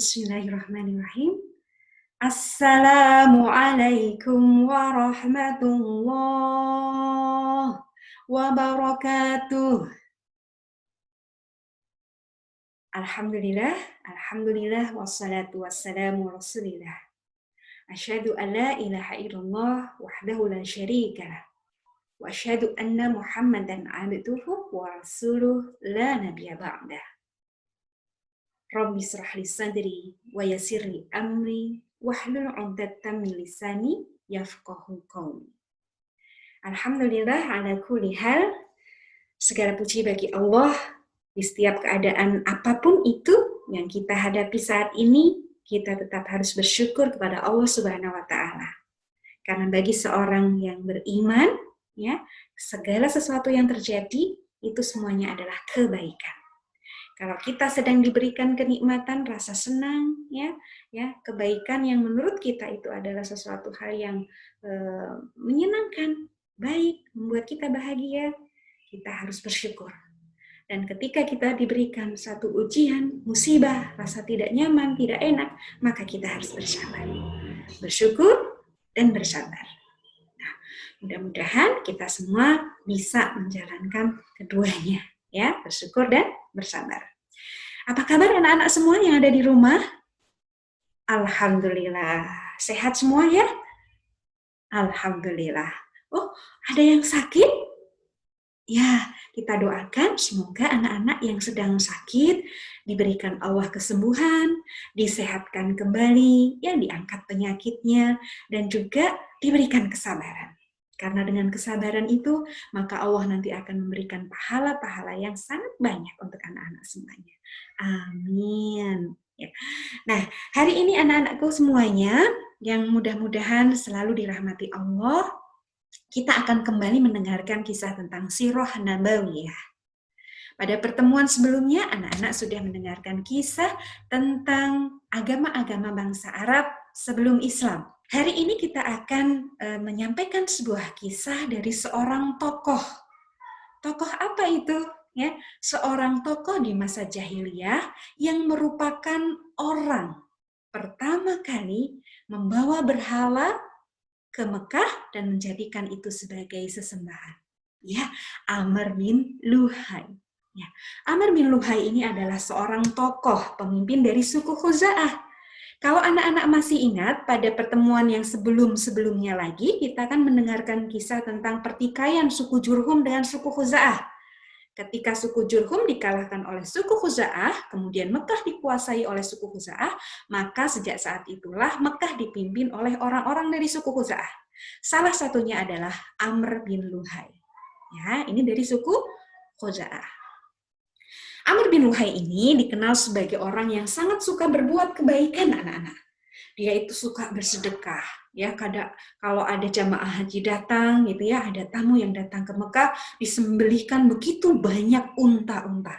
Bismillahirrahmanirrahim. Assalamualaikum warahmatullahi wabarakatuh. Alhamdulillah, alhamdulillah, wassalatu wassalamu rasulillah. Asyhadu an la ilaha illallah wahdahu la syarikalah. Wa asyhadu anna Muhammadan abduhu wa rasuluh la nabiyya ba'dah. Rabbi shrah li sadri wa yassir li amri wahlul 'uqdatam min lisani yafqahu qawli. Alhamdulillah ala kulli hal. Segala puji bagi Allah di setiap keadaan apapun itu yang kita hadapi saat ini, kita tetap harus bersyukur kepada Allah Subhanahu wa taala. Karena bagi seorang yang beriman, ya, segala sesuatu yang terjadi itu semuanya adalah kebaikan. Kalau kita sedang diberikan kenikmatan, rasa senang, ya, kebaikan yang menurut kita itu adalah sesuatu hal yang menyenangkan, baik, membuat kita bahagia, kita harus bersyukur. Dan ketika kita diberikan satu ujian, musibah, rasa tidak nyaman, tidak enak, maka kita harus bersabar, bersyukur dan bersabar. Nah, mudah-mudahan kita semua bisa menjalankan keduanya, ya, bersyukur dan bersabar. Apa kabar anak-anak semua yang ada di rumah? Alhamdulillah. Sehat semua ya? Alhamdulillah. Oh, ada yang sakit? Ya, kita doakan semoga anak-anak yang sedang sakit diberikan Allah kesembuhan, disehatkan kembali, ya, diangkat penyakitnya, dan juga diberikan kesabaran. Karena dengan kesabaran itu, maka Allah nanti akan memberikan pahala-pahala yang sangat banyak untuk anak-anak semuanya. Amin. Ya. Nah, hari ini anak-anakku semuanya, yang mudah-mudahan selalu dirahmati Allah, kita akan kembali mendengarkan kisah tentang Sirah Nabawiyah. Pada pertemuan sebelumnya, anak-anak sudah mendengarkan kisah tentang agama-agama bangsa Arab sebelum Islam. Hari ini kita akan menyampaikan sebuah kisah dari seorang tokoh. Tokoh apa itu? Ya, seorang tokoh di masa jahiliyah yang merupakan orang pertama kali membawa berhala ke Mekah dan menjadikan itu sebagai sesembahan. Ya, Amr bin Luhai. Ya, Amr bin Luhai ini adalah seorang tokoh pemimpin dari suku Khuza'ah. Kalau anak-anak masih ingat, pada pertemuan yang sebelum-sebelumnya lagi, kita akan mendengarkan kisah tentang pertikaian suku Jurhum dengan suku Khuza'ah. Ketika suku Jurhum dikalahkan oleh suku Khuza'ah, kemudian Mekah dikuasai oleh suku Khuza'ah, maka sejak saat itulah Mekah dipimpin oleh orang-orang dari suku Khuza'ah. Salah satunya adalah Amr bin Luhai. Ya, ini dari suku Khuza'ah. Amr bin Luhai ini dikenal sebagai orang yang sangat suka berbuat kebaikan, anak-anak. Dia itu suka bersedekah, ya. Kalau ada jamaah haji datang, gitu ya, ada tamu yang datang ke Mekah, disembelihkan begitu banyak unta-unta,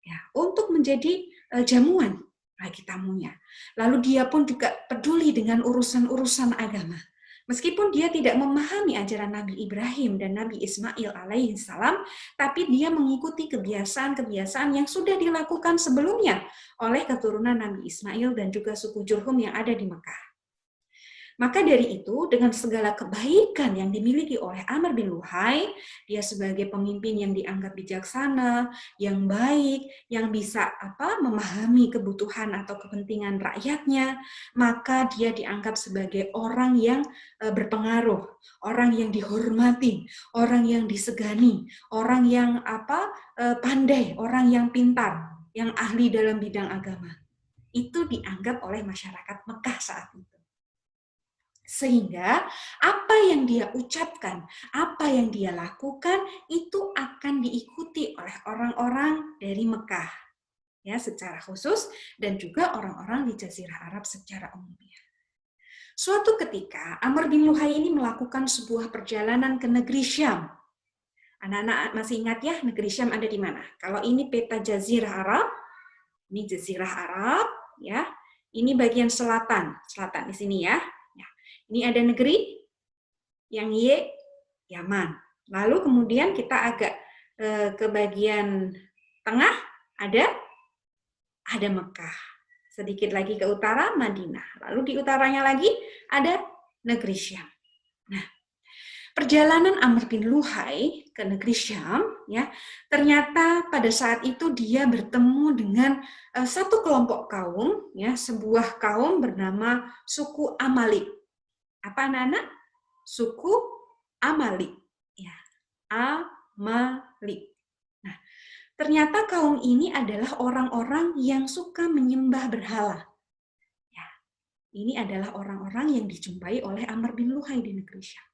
ya, untuk menjadi jamuan bagi tamunya. Lalu dia pun juga peduli dengan urusan-urusan agama. Meskipun dia tidak memahami ajaran Nabi Ibrahim dan Nabi Ismail alaihi salam, tapi dia mengikuti kebiasaan-kebiasaan yang sudah dilakukan sebelumnya oleh keturunan Nabi Ismail dan juga suku Jurhum yang ada di Mekah. Maka dari itu, dengan segala kebaikan yang dimiliki oleh Amr bin Luhai, dia sebagai pemimpin yang dianggap bijaksana, yang baik, yang bisa memahami kebutuhan atau kepentingan rakyatnya, maka dia dianggap sebagai orang yang berpengaruh, orang yang dihormati, orang yang disegani, orang yang pandai, orang yang pintar, yang ahli dalam bidang agama. Itu dianggap oleh masyarakat Mekah saat itu. Sehingga apa yang dia ucapkan, apa yang dia lakukan itu akan diikuti oleh orang-orang dari Mekah, ya, secara khusus, dan juga orang-orang di Jazirah Arab secara umumnya. Suatu ketika Amr bin Luhai ini melakukan sebuah perjalanan ke negeri Syam. Anak-anak masih ingat ya, negeri Syam ada di mana? Kalau ini peta Jazirah Arab, ini Jazirah Arab, ya. Ini bagian selatan di sini ya. Ini ada negeri yang Yaman. Lalu kemudian kita agak ke bagian tengah ada Mekah. sedikit lagi ke utara Madinah, lalu di utaranya lagi ada negeri Syam. Nah, perjalanan Amr bin Luhai ke negeri Syam, ya, ternyata pada saat itu dia bertemu dengan satu kelompok kaum, ya, sebuah kaum bernama suku Amalik. Apa anak-anak? Suku Amalik, ya, Amalik. Nah, ternyata kaum ini adalah orang-orang yang suka menyembah berhala. Ya, ini adalah orang-orang yang dijumpai oleh Amr bin Luhai di negeri Syam.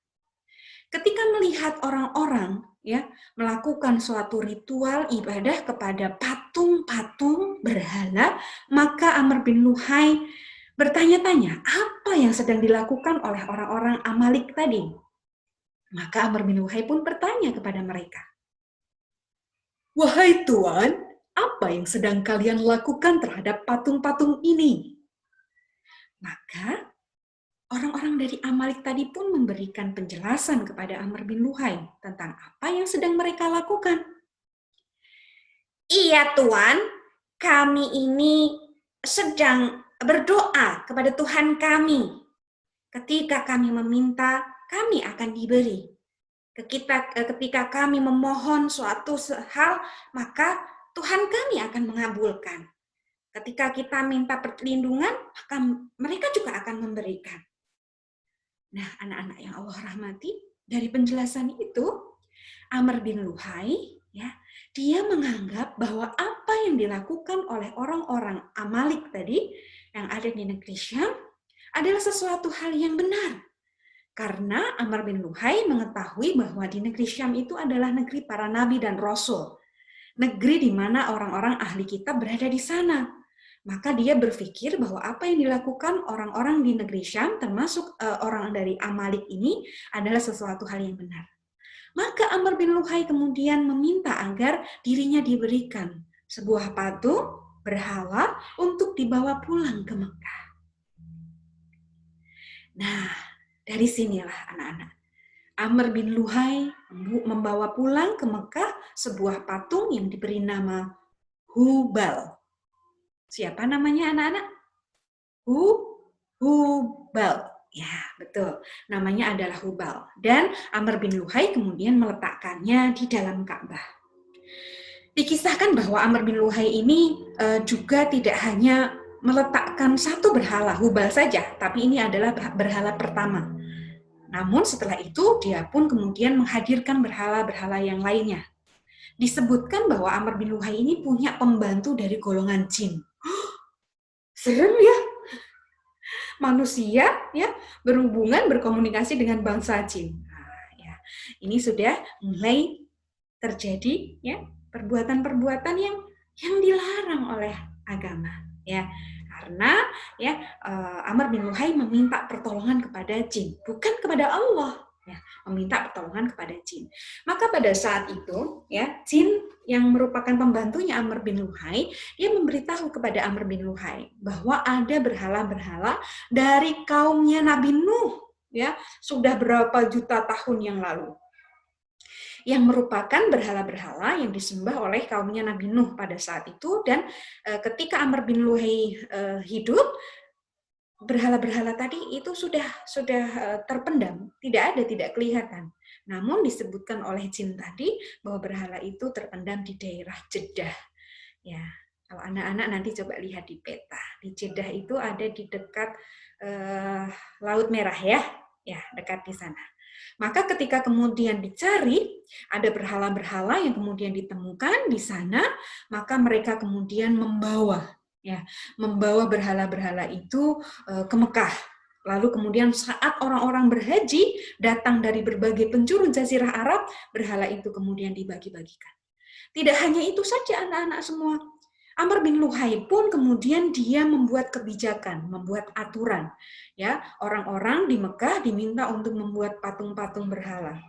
Ketika melihat orang-orang ya melakukan suatu ritual ibadah kepada patung-patung berhala, maka Amr bin Luhai bertanya-tanya apa yang sedang dilakukan oleh orang-orang Amalik tadi. Maka Amr bin Luhai pun bertanya kepada mereka, "Wahai Tuan, apa yang sedang kalian lakukan terhadap patung-patung ini?" Maka orang-orang dari Amalik tadi pun memberikan penjelasan kepada Amr bin Luhai tentang apa yang sedang mereka lakukan. "Iya Tuan, kami ini sedang berdoa kepada Tuhan kami. Ketika kami meminta, kami akan diberi. Ketika kami memohon suatu hal, maka Tuhan kami akan mengabulkan. Ketika kita minta perlindungan, maka mereka juga akan memberikan." Nah, anak-anak yang Allah rahmati, dari penjelasan itu, Amr bin Luhai, ya, dia menganggap bahwa apa yang dilakukan oleh orang-orang Amalik tadi, yang ada di negeri Syam, adalah sesuatu hal yang benar. Karena Amr bin Luhai mengetahui bahwa di negeri Syam itu adalah negeri para nabi dan rasul. Negeri di mana orang-orang ahli kitab berada di sana. Maka dia berpikir bahwa apa yang dilakukan orang-orang di negeri Syam, termasuk orang dari Amalik ini, adalah sesuatu hal yang benar. Maka Amr bin Luhai kemudian meminta agar dirinya diberikan sebuah patung berhala untuk dibawa pulang ke Mekah. Nah, dari sinilah anak-anak, Amr bin Luhai membawa pulang ke Mekah sebuah patung yang diberi nama Hubal. Siapa namanya anak-anak? Hubal. Ya, betul. Namanya adalah Hubal. Dan Amr bin Luhai kemudian meletakkannya di dalam Ka'bah. Dikisahkan bahwa Amr bin Luhai ini juga tidak hanya meletakkan satu berhala Hubal saja, tapi ini adalah berhala pertama. Namun setelah itu dia pun kemudian menghadirkan berhala-berhala yang lainnya. Disebutkan bahwa Amr bin Luhai ini punya pembantu dari golongan jin. Serem ya, manusia ya berhubungan berkomunikasi dengan bangsa jin. Nah, ya, ini sudah mulai terjadi ya perbuatan-perbuatan yang dilarang oleh agama ya. Karena ya Amr bin Luhai meminta pertolongan kepada jin, bukan kepada Allah. Ya, meminta pertolongan kepada jin. Maka pada saat itu ya jin yang merupakan pembantunya Amr bin Luhai, dia memberitahu kepada Amr bin Luhai bahwa ada berhala-berhala dari kaumnya Nabi Nuh ya, sudah berapa juta tahun yang lalu, yang merupakan berhala-berhala yang disembah oleh kaumnya Nabi Nuh pada saat itu. Dan ketika Amr bin Luhai hidup, berhala-berhala tadi itu sudah terpendam, tidak kelihatan. Namun disebutkan oleh jin tadi bahwa berhala itu terpendam di daerah Jeddah. Ya, kalau anak-anak nanti coba lihat di peta. Di Jeddah itu ada di dekat Laut Merah ya, dekat di sana. Maka ketika kemudian dicari, ada berhala-berhala yang kemudian ditemukan di sana, maka mereka kemudian membawa berhala-berhala itu ke Mekah. Lalu kemudian saat orang-orang berhaji datang dari berbagai penjuru jazirah Arab, berhala itu kemudian dibagi-bagikan. Tidak hanya itu saja anak-anak semua. Amr bin Luhai pun kemudian dia membuat kebijakan, membuat aturan. Ya, orang-orang di Mekah diminta untuk membuat patung-patung berhala.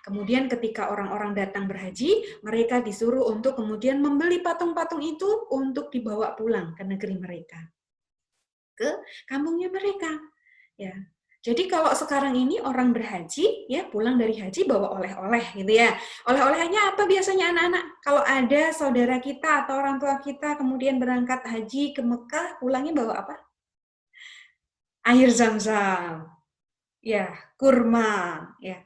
Kemudian ketika orang-orang datang berhaji, mereka disuruh untuk kemudian membeli patung-patung itu untuk dibawa pulang ke negeri mereka, ke kampungnya mereka. Ya, Jadi kalau sekarang ini orang berhaji, ya pulang dari haji bawa oleh-oleh gitu ya. Oleh-olehnya apa biasanya anak-anak? Kalau ada saudara kita atau orang tua kita kemudian berangkat haji ke Mekah, pulangnya bawa apa? Air zam-zam, ya, kurma, ya.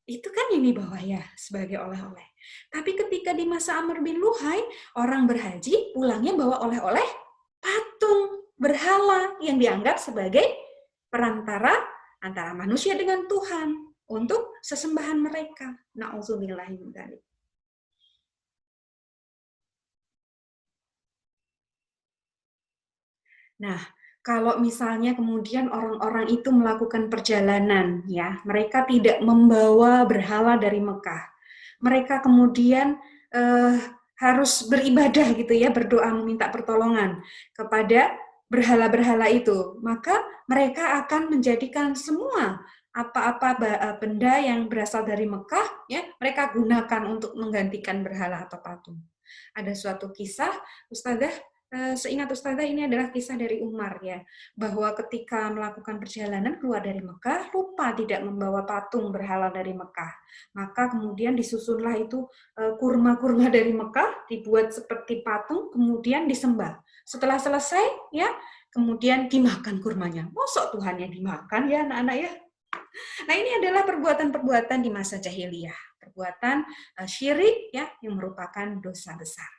Itu kan yang dibawa ya sebagai oleh-oleh. Tapi ketika di masa Amr bin Luhai, orang berhaji pulangnya bawa oleh-oleh patung berhala yang dianggap sebagai perantara antara manusia dengan Tuhan untuk sesembahan mereka. Na'udzubillahi min dzalik. Nah, kalau misalnya kemudian orang-orang itu melakukan perjalanan, ya, mereka tidak membawa berhala dari Mekah. Mereka kemudian eh, harus beribadah gitu ya, berdoa meminta pertolongan kepada berhala-berhala itu. Maka mereka akan menjadikan semua apa-apa benda yang berasal dari Mekah, ya, mereka gunakan untuk menggantikan berhala atau patung. Ada suatu kisah, Ustazah, seingat Ustazah ini adalah kisah dari Umar ya, bahwa ketika melakukan perjalanan keluar dari Mekah, lupa tidak membawa patung berhala dari Mekah. Maka kemudian disusunlah itu kurma-kurma dari Mekah, dibuat seperti patung, kemudian disembah. Setelah selesai, ya, kemudian dimakan kurmanya. Mosok Tuhan yang dimakan ya anak-anak ya? Nah ini adalah perbuatan-perbuatan di masa jahiliyah, perbuatan syirik ya yang merupakan dosa besar.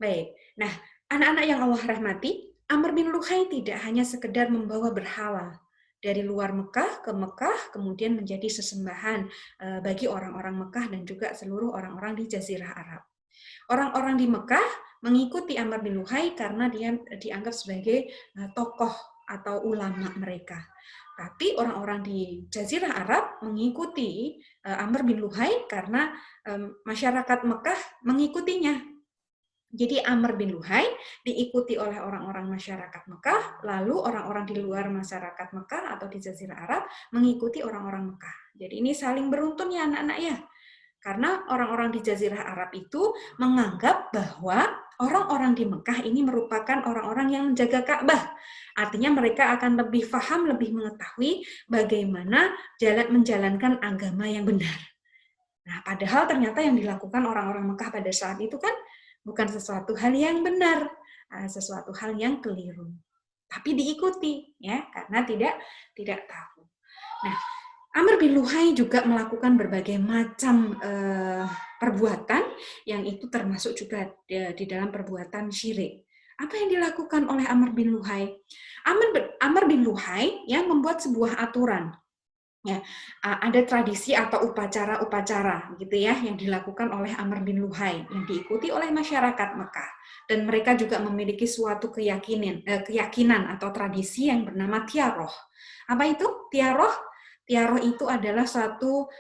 Baik, nah anak-anak yang Allah rahmati, Amr bin Luhai tidak hanya sekedar membawa berhala dari luar Mekah ke Mekah, kemudian menjadi sesembahan bagi orang-orang Mekah dan juga seluruh orang-orang di Jazirah Arab. Orang-orang di Mekah mengikuti Amr bin Luhai karena dia dianggap sebagai tokoh atau ulama mereka. Tapi orang-orang di Jazirah Arab mengikuti Amr bin Luhai karena masyarakat Mekah mengikutinya. Jadi Amr bin Luhai diikuti oleh orang-orang masyarakat Mekah, lalu orang-orang di luar masyarakat Mekah atau di Jazirah Arab mengikuti orang-orang Mekah. Jadi ini saling beruntun ya anak-anak ya. Karena orang-orang di Jazirah Arab itu menganggap bahwa orang-orang di Mekah ini merupakan orang-orang yang menjaga Ka'bah. Artinya mereka akan lebih paham, lebih mengetahui bagaimana menjalankan agama yang benar. Nah, padahal ternyata yang dilakukan orang-orang Mekah pada saat itu kan bukan sesuatu hal yang benar, sesuatu hal yang keliru. Tapi diikuti ya, karena tidak tahu. Nah, Amr bin Luhai juga melakukan berbagai macam perbuatan yang itu termasuk juga di dalam perbuatan syirik. Apa yang dilakukan oleh Amr bin Luhai? Amr bin Luhai ya membuat sebuah aturan. Ya, ada tradisi atau upacara-upacara gitu ya yang dilakukan oleh Amr bin Luhai yang diikuti oleh masyarakat Mekah, dan mereka juga memiliki suatu keyakinan atau tradisi yang bernama tiaroh. Apa itu tiaroh? Tiaroh itu adalah suatu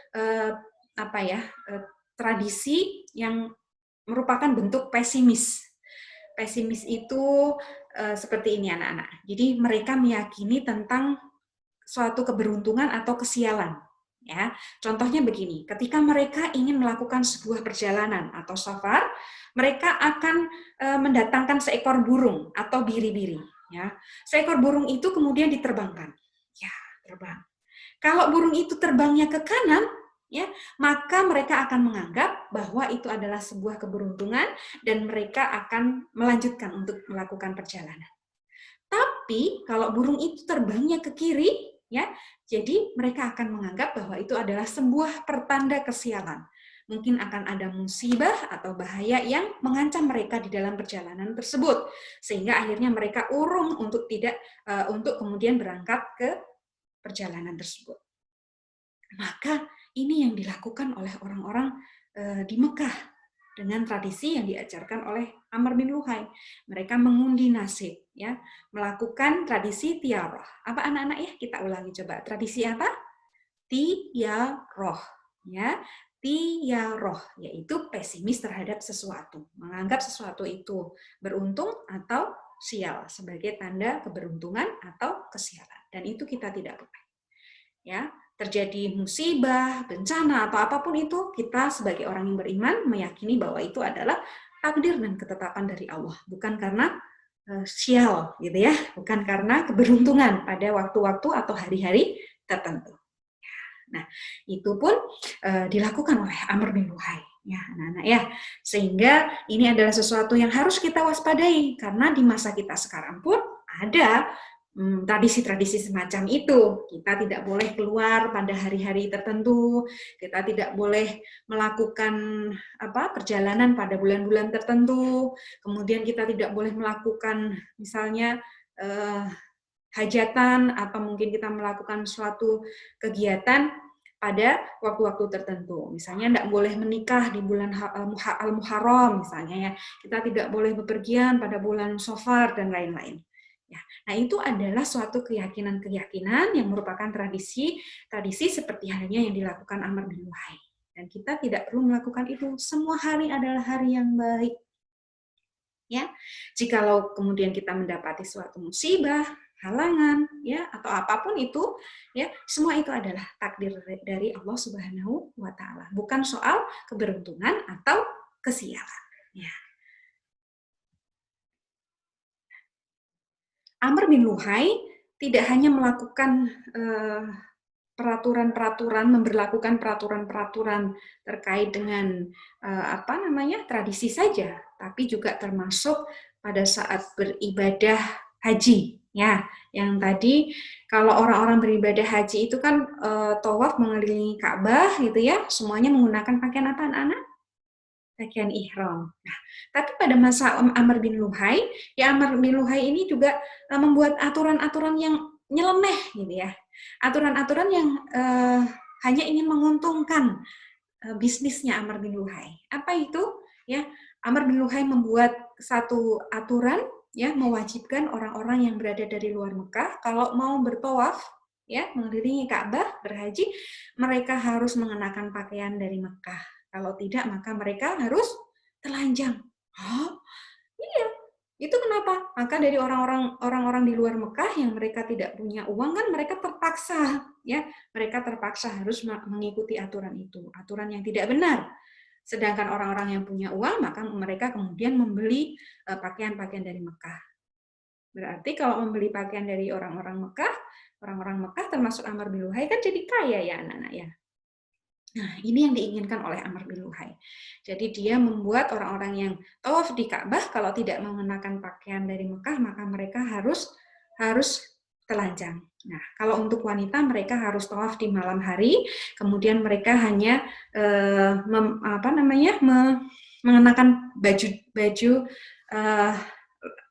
tradisi yang merupakan bentuk pesimis. Pesimis itu seperti ini anak-anak. Jadi mereka meyakini tentang suatu keberuntungan atau kesialan. Ya, contohnya begini, ketika mereka ingin melakukan sebuah perjalanan atau safar, mereka akan mendatangkan seekor burung atau biri-biri. Ya, seekor burung itu kemudian diterbangkan. Ya, terbang. Kalau burung itu terbangnya ke kanan, ya, maka mereka akan menganggap bahwa itu adalah sebuah keberuntungan dan mereka akan melanjutkan untuk melakukan perjalanan. Tapi kalau burung itu terbangnya ke kiri, ya, jadi mereka akan menganggap bahwa itu adalah sebuah pertanda kesialan. Mungkin akan ada musibah atau bahaya yang mengancam mereka di dalam perjalanan tersebut, sehingga akhirnya mereka urung untuk untuk kemudian berangkat ke perjalanan tersebut. Maka ini yang dilakukan oleh orang-orang di Mekah dengan tradisi yang diajarkan oleh Amr bin Luhai. Mereka mengundi nasib, ya, melakukan tradisi tiaroh. Apa anak-anak ya? Kita ulangi coba. Tradisi apa? Tiaroh, ya. Tiaroh, yaitu pesimis terhadap sesuatu, menganggap sesuatu itu beruntung atau sial sebagai tanda keberuntungan atau kesialan. Dan itu kita tidak boleh. Ya, terjadi musibah, bencana, atau apapun itu, kita sebagai orang yang beriman meyakini bahwa itu adalah takdir dan ketetapan dari Allah, bukan karena sial gitu ya, bukan karena keberuntungan pada waktu-waktu atau hari-hari tertentu. Nah, itu pun dilakukan oleh Amr bin Luhai, ya anak-anak ya. Sehingga ini adalah sesuatu yang harus kita waspadai, karena di masa kita sekarang pun ada tradisi-tradisi semacam itu. Kita tidak boleh keluar pada hari-hari tertentu, kita tidak boleh melakukan perjalanan pada bulan-bulan tertentu, kemudian kita tidak boleh melakukan misalnya hajatan atau mungkin kita melakukan suatu kegiatan pada waktu-waktu tertentu. Misalnya tidak boleh menikah di bulan Al-Muharram misalnya ya. Kita tidak boleh bepergian pada bulan Safar dan lain-lain. Ya. Nah, itu adalah suatu keyakinan-keyakinan yang merupakan tradisi seperti halnya yang dilakukan Amr bin Luhai. Dan kita tidak perlu melakukan itu. Semua hari adalah hari yang baik. Ya, jikalau kemudian kita mendapati suatu musibah, halangan, ya, atau apapun itu, ya, semua itu adalah takdir dari Allah Subhanahu wa Ta'ala, bukan soal keberuntungan atau kesialan. Ya. Amr bin Luhai tidak hanya melakukan memberlakukan peraturan-peraturan terkait dengan tradisi saja, tapi juga termasuk pada saat beribadah haji, ya. Yang tadi kalau orang-orang beribadah haji itu kan tawaf mengelilingi Ka'bah gitu ya, semuanya menggunakan pakaian apa anak-anak? Pakaian ihram. Nah, tapi pada masa Amr bin Luhai, ya Amr bin Luhai ini juga membuat aturan-aturan yang nyeleneh gitu ya. Aturan-aturan yang hanya ingin menguntungkan bisnisnya Amr bin Luhai. Apa itu? Ya, Amr bin Luhai membuat satu aturan ya, mewajibkan orang-orang yang berada dari luar Mekah kalau mau bertawaf ya, mengelilingi Ka'bah, berhaji, mereka harus mengenakan pakaian dari Mekah. Kalau tidak, maka mereka harus telanjang. Oh, iya. Itu kenapa? Maka dari orang-orang di luar Mekah yang mereka tidak punya uang kan mereka terpaksa ya, mereka terpaksa harus mengikuti aturan itu, aturan yang tidak benar. Sedangkan orang-orang yang punya uang maka mereka kemudian membeli pakaian-pakaian dari Mekah. Berarti kalau membeli pakaian dari orang-orang Mekah termasuk Amr bin Luhai kan jadi kaya ya anak-anak ya. Nah, ini yang diinginkan oleh Amr bin Luhai. Jadi dia membuat orang-orang yang tawaf di Ka'bah kalau tidak mengenakan pakaian dari Mekah maka mereka harus telanjang. Nah, kalau untuk wanita mereka harus tawaf di malam hari, kemudian mereka hanya mengenakan baju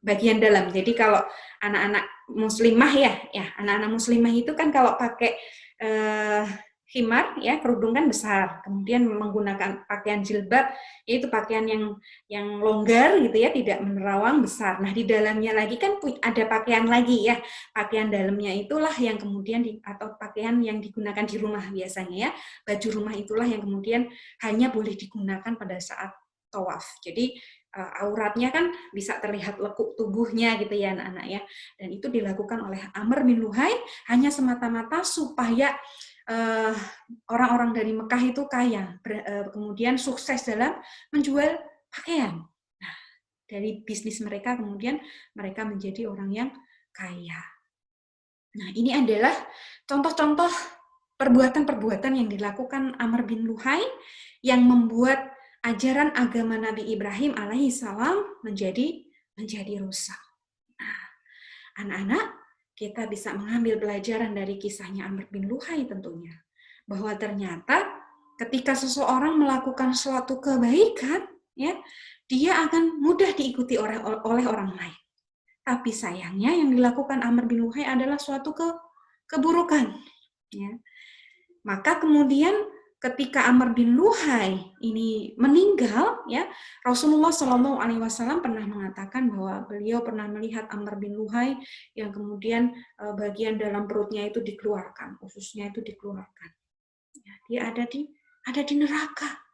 bagian dalam. Jadi kalau anak-anak muslimah anak-anak muslimah itu kan kalau pakai khimar ya, kerudung kan besar, kemudian menggunakan pakaian jilbab, yaitu pakaian yang longgar gitu ya, tidak menerawang, besar. Nah, di dalamnya lagi kan ada pakaian lagi ya, pakaian dalamnya itulah yang kemudian atau pakaian yang digunakan di rumah biasanya ya, baju rumah itulah yang kemudian hanya boleh digunakan pada saat tawaf. Jadi auratnya kan bisa terlihat lekuk tubuhnya gitu ya anak-anak ya, dan itu dilakukan oleh Amr bin Luhai hanya semata-mata supaya orang-orang dari Mekah itu kaya, kemudian sukses dalam menjual pakaian. Nah, dari bisnis mereka kemudian mereka menjadi orang yang kaya. Nah, ini adalah contoh-contoh perbuatan-perbuatan yang dilakukan Amr bin Luhai yang membuat ajaran agama Nabi Ibrahim alaihissalam menjadi rusak. Nah, anak-anak, kita bisa mengambil pelajaran dari kisahnya Amr bin Luhai tentunya. Bahwa ternyata ketika seseorang melakukan suatu kebaikan, ya, dia akan mudah diikuti oleh orang lain. Tapi sayangnya yang dilakukan Amr bin Luhai adalah suatu keburukan. Ya. Maka kemudian ketika Amr bin Luhai ini meninggal, ya, Rasulullah Shallallahu Alaihi Wasallam pernah mengatakan bahwa beliau pernah melihat Amr bin Luhai yang kemudian bagian dalam perutnya itu dikeluarkan, ususnya itu dikeluarkan. Ya, dia ada di neraka.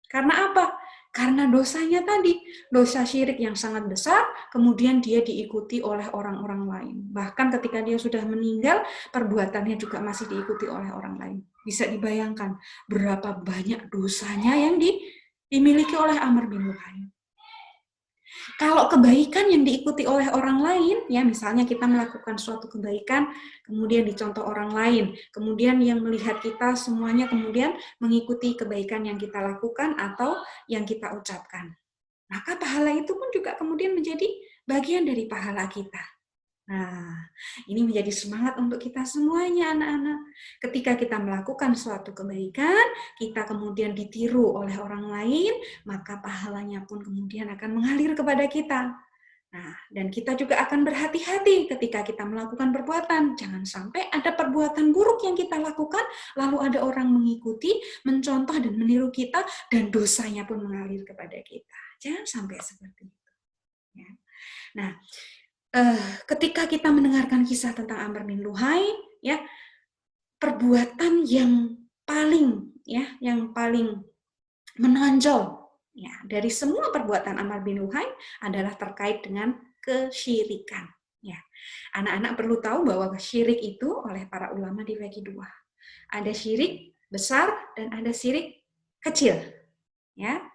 Karena apa? Karena dosanya tadi, dosa syirik yang sangat besar, kemudian dia diikuti oleh orang-orang lain. Bahkan ketika dia sudah meninggal, perbuatannya juga masih diikuti oleh orang lain. Bisa dibayangkan berapa banyak dosanya yang dimiliki oleh Amr bin Luhai. Kalau kebaikan yang diikuti oleh orang lain, ya misalnya kita melakukan suatu kebaikan, kemudian dicontoh orang lain, kemudian yang melihat kita semuanya kemudian mengikuti kebaikan yang kita lakukan atau yang kita ucapkan. Maka pahala itu pun juga kemudian menjadi bagian dari pahala kita. Nah, ini menjadi semangat untuk kita semuanya, anak-anak. Ketika kita melakukan suatu kebaikan, kita kemudian ditiru oleh orang lain, maka pahalanya pun kemudian akan mengalir kepada kita. Nah, dan kita juga akan berhati-hati ketika kita melakukan perbuatan. Jangan sampai ada perbuatan buruk yang kita lakukan, lalu ada orang mengikuti, mencontoh dan meniru kita, dan dosanya pun mengalir kepada kita. Jangan sampai seperti itu. Ya. Nah, ketika kita mendengarkan kisah tentang Amr bin Luhai, ya, perbuatan yang paling menonjol ya dari semua perbuatan Amr bin Luhai adalah terkait dengan kesyirikan. Ya, anak-anak perlu tahu bahwa syirik itu oleh para ulama dibagi dua. Ada syirik besar dan ada syirik kecil. Ya,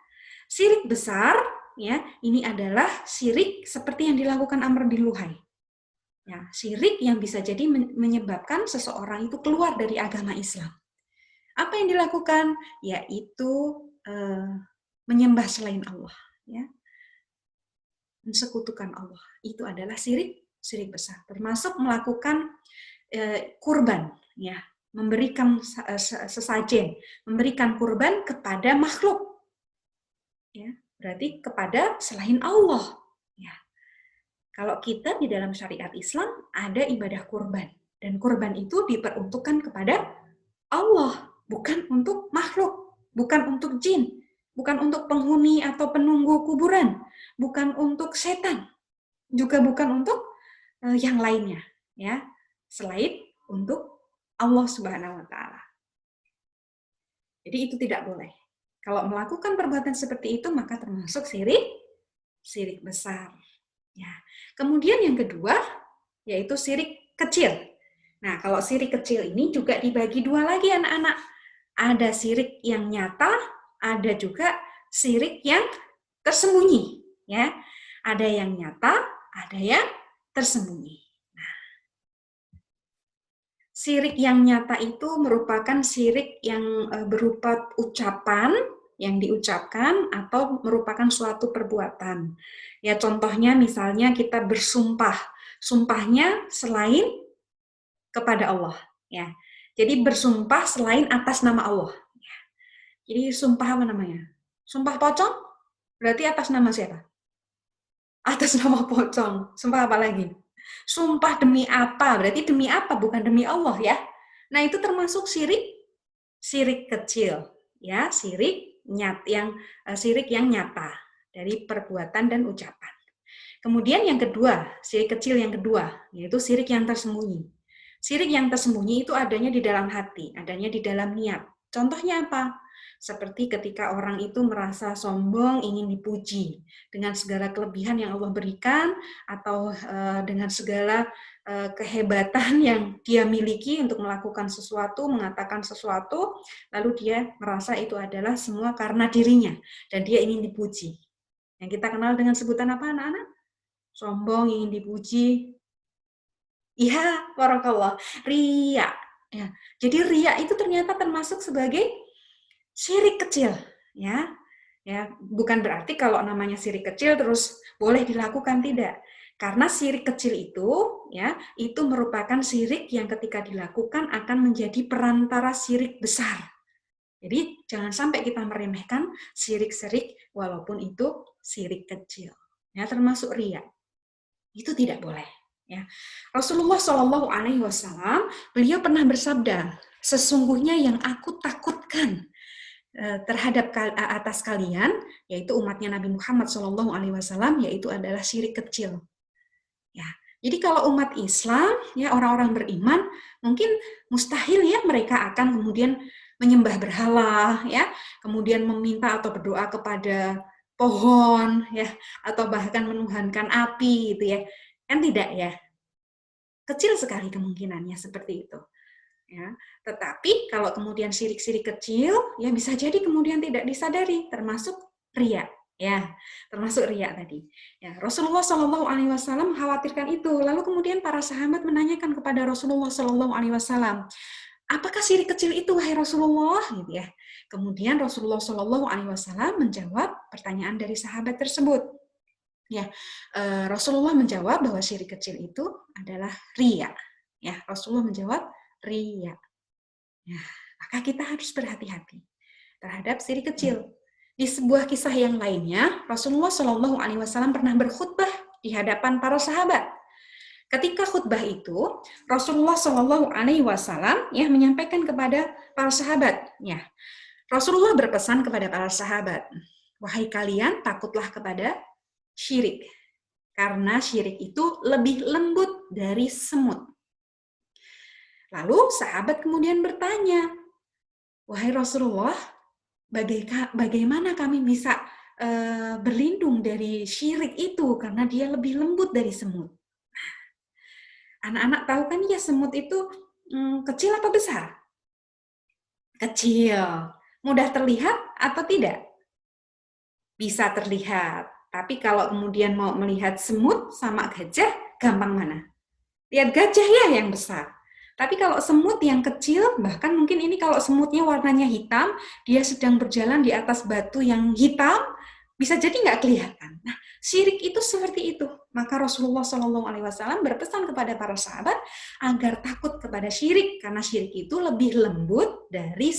syirik besar ya ini adalah syirik seperti yang dilakukan Amr bin Luhai. Ya, syirik yang bisa jadi menyebabkan seseorang itu keluar dari agama Islam. Apa yang dilakukan? Yaitu menyembah selain Allah, ya, mensekutukan Allah. Itu adalah syirik besar. Termasuk melakukan kurban, ya, memberikan sesajen, memberikan kurban kepada makhluk, ya, berarti kepada selain Allah. Ya. Kalau kita di dalam syariat Islam ada ibadah kurban, dan kurban itu diperuntukkan kepada Allah, bukan untuk makhluk, bukan untuk jin, bukan untuk penghuni atau penunggu kuburan, bukan untuk setan, juga bukan untuk yang lainnya, ya, selain untuk Allah Subhanahu wa taala. Jadi itu tidak boleh. Kalau melakukan perbuatan seperti itu maka termasuk syirik besar. Ya. Kemudian yang kedua yaitu syirik kecil. Nah, kalau syirik kecil ini juga dibagi dua lagi anak-anak. Ada syirik yang nyata, ada juga syirik yang tersembunyi, ya. Ada yang nyata, ada yang tersembunyi. Nah, syirik yang nyata itu merupakan syirik yang berupa ucapan yang diucapkan atau merupakan suatu perbuatan. Ya, contohnya misalnya kita bersumpah. Sumpahnya selain kepada Allah, ya. Jadi bersumpah selain atas nama Allah. Jadi sumpah apa namanya? Sumpah pocong? Berarti atas nama siapa? Atas nama pocong. Sumpah apa lagi? Sumpah demi apa? Berarti demi apa? Bukan demi Allah, ya. Nah, itu termasuk syirik kecil, ya, syirik yang nyata dari perbuatan dan ucapan. Kemudian yang kedua, syirik kecil yang kedua, yaitu syirik yang tersembunyi. Syirik yang tersembunyi itu adanya di dalam hati, adanya di dalam niat. Contohnya apa? Seperti ketika orang itu merasa sombong, ingin dipuji dengan segala kelebihan yang Allah berikan, atau dengan segala kehebatan yang dia miliki untuk melakukan sesuatu, mengatakan sesuatu, lalu dia merasa itu adalah semua karena dirinya, dan dia ingin dipuji. Yang kita kenal dengan sebutan apa, anak-anak? Sombong, ingin dipuji. Iya, barakallah. Riya. Ya. Jadi riya itu ternyata termasuk sebagai syirik kecil, ya. Ya, bukan berarti kalau namanya syirik kecil terus boleh dilakukan, tidak. Karena syirik kecil itu, ya, itu merupakan syirik yang ketika dilakukan akan menjadi perantara syirik besar. Jadi jangan sampai kita meremehkan syirik-syirik walaupun itu syirik kecil. Ya, termasuk riya. Itu tidak boleh. Ya. Rasulullah Shallallahu Alaihi Wasallam beliau pernah bersabda, sesungguhnya yang aku takutkan terhadap atas kalian, yaitu umatnya Nabi Muhammad Shallallahu Alaihi Wasallam, yaitu adalah syirik kecil. Ya, jadi kalau umat Islam, ya orang-orang beriman, mungkin mustahil ya mereka akan kemudian menyembah berhala, ya, kemudian meminta atau berdoa kepada pohon, ya, atau bahkan menuhankan api, gitu ya. Kan tidak ya, kecil sekali kemungkinannya seperti itu. Ya, tetapi kalau kemudian syirik-syirik kecil, ya bisa jadi kemudian tidak disadari, termasuk riya. Ya, termasuk riya tadi. Ya, Rasulullah Shallallahu Alaihi Wasallam mengkhawatirkan itu. Lalu kemudian para sahabat menanyakan kepada Rasulullah Shallallahu Alaihi Wasallam, apakah syirik kecil itu, wahai Rasulullah? Gitu ya. Kemudian Rasulullah Shallallahu Alaihi Wasallam menjawab pertanyaan dari sahabat tersebut. Ya, Rasulullah menjawab bahwa syirik kecil itu adalah riya. Ya, Rasulullah menjawab riya. Ya, maka kita harus berhati-hati terhadap syirik kecil. Di sebuah kisah yang lainnya, Rasulullah Shallallahu Alaihi Wasallam pernah berkhutbah di hadapan para sahabat. Ketika khutbah itu, Rasulullah Shallallahu Alaihi Wasallam ya menyampaikan kepada para sahabat, ya Rasulullah berpesan kepada para sahabat, wahai kalian takutlah kepada syirik, karena syirik itu lebih lembut dari semut. Lalu sahabat kemudian bertanya, wahai Rasulullah, bagaimana kami bisa berlindung dari syirik itu karena dia lebih lembut dari semut? Anak-anak tahu kan ya semut itu kecil apa besar? Kecil. Mudah terlihat atau tidak? Bisa terlihat. Tapi kalau kemudian mau melihat semut sama gajah, gampang mana? Lihat gajah ya yang besar. Tapi kalau semut yang kecil, bahkan mungkin ini kalau semutnya warnanya hitam, dia sedang berjalan di atas batu yang hitam, bisa jadi nggak kelihatan. Nah, syirik itu seperti itu. Maka Rasulullah SAW berpesan kepada para sahabat agar takut kepada syirik, karena syirik itu lebih lembut dari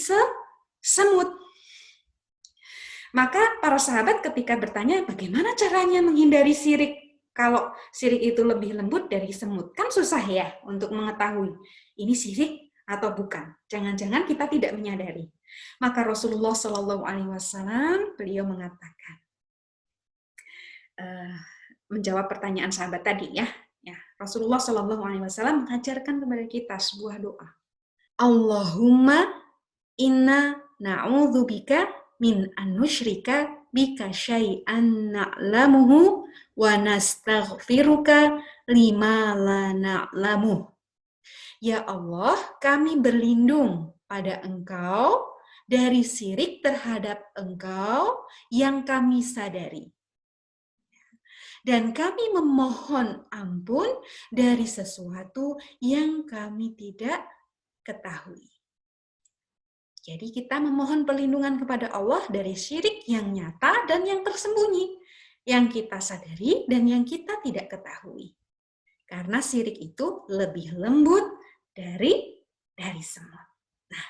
semut. Maka para sahabat ketika bertanya, bagaimana caranya menghindari syirik? Kalau syirik itu lebih lembut dari semut, kan susah ya untuk mengetahui ini syirik atau bukan. Jangan-jangan kita tidak menyadari. Maka Rasulullah Shallallahu Alaihi Wasallam beliau mengatakan, menjawab pertanyaan sahabat tadi ya. Rasulullah Shallallahu Alaihi Wasallam mengajarkan kepada kita sebuah doa. Allahumma inna na'udzubika min anusyrika bika syai'an na'lamuhu wa nastaghfiruka lima la na'lamuh. Ya Allah, kami berlindung pada Engkau dari syirik terhadap Engkau yang kami sadari. Dan kami memohon ampun dari sesuatu yang kami tidak ketahui. Jadi kita memohon perlindungan kepada Allah dari syirik yang nyata dan yang tersembunyi, yang kita sadari dan yang kita tidak ketahui. Karena syirik itu lebih lembut dari semut. Nah,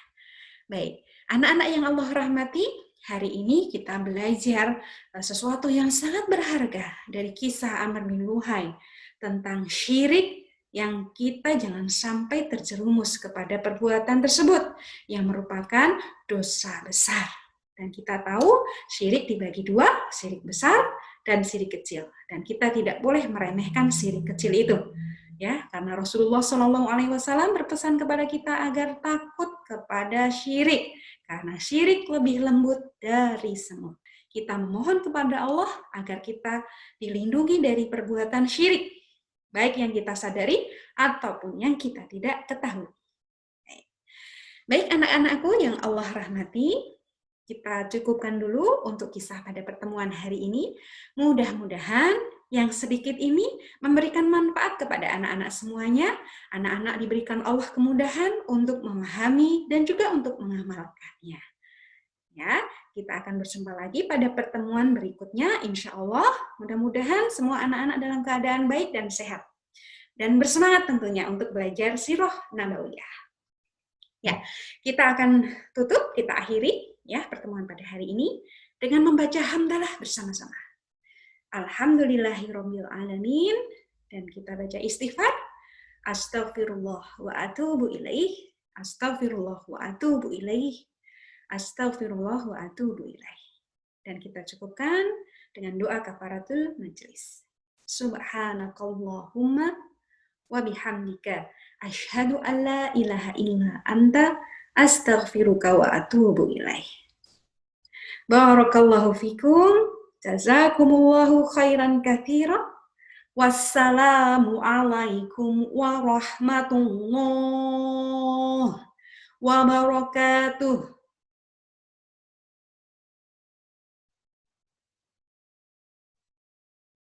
baik. Anak-anak yang Allah rahmati, hari ini kita belajar sesuatu yang sangat berharga dari kisah Amr bin Luhai tentang syirik yang kita jangan sampai terjerumus kepada perbuatan tersebut yang merupakan dosa besar. Dan kita tahu syirik dibagi dua, syirik besar dan syirik kecil. Dan kita tidak boleh meremehkan syirik kecil itu. Ya, karena Rasulullah Shallallahu Alaihi Wasallam berpesan kepada kita agar takut kepada syirik, karena syirik lebih lembut dari semut. Kita memohon kepada Allah agar kita dilindungi dari perbuatan syirik, baik yang kita sadari ataupun yang kita tidak ketahui. Baik anak-anakku yang Allah rahmati, kita cukupkan dulu untuk kisah pada pertemuan hari ini. Mudah-mudahan yang sedikit ini memberikan manfaat kepada anak-anak semuanya. Anak-anak diberikan Allah kemudahan untuk memahami dan juga untuk mengamalkannya. Ya, kita akan berjumpa lagi pada pertemuan berikutnya, insya Allah. Mudah-mudahan semua anak-anak dalam keadaan baik dan sehat. Dan bersemangat tentunya untuk belajar Sirah Nabawiyah. Ya, kita akan tutup, kita akhiri ya pertemuan pada hari ini dengan membaca hamdalah bersama-sama. Alhamdulillahirabbil alamin, dan kita baca istighfar. Astaghfirullah wa atubu ilaih. Astaghfirullah wa atubu ilaih. Astaghfirullah wa atubu ilaih. Dan kita cukupkan dengan doa kafaratul majlis. Subhanakallahumma wa bihamdika asyhadu an la ilaha illa anta astaghfiruka wa atubu ilaih. Barakallahu fikum, jazakumullahu khairan katsira. Wassalamu alaikum warahmatullahi wabarakatuh.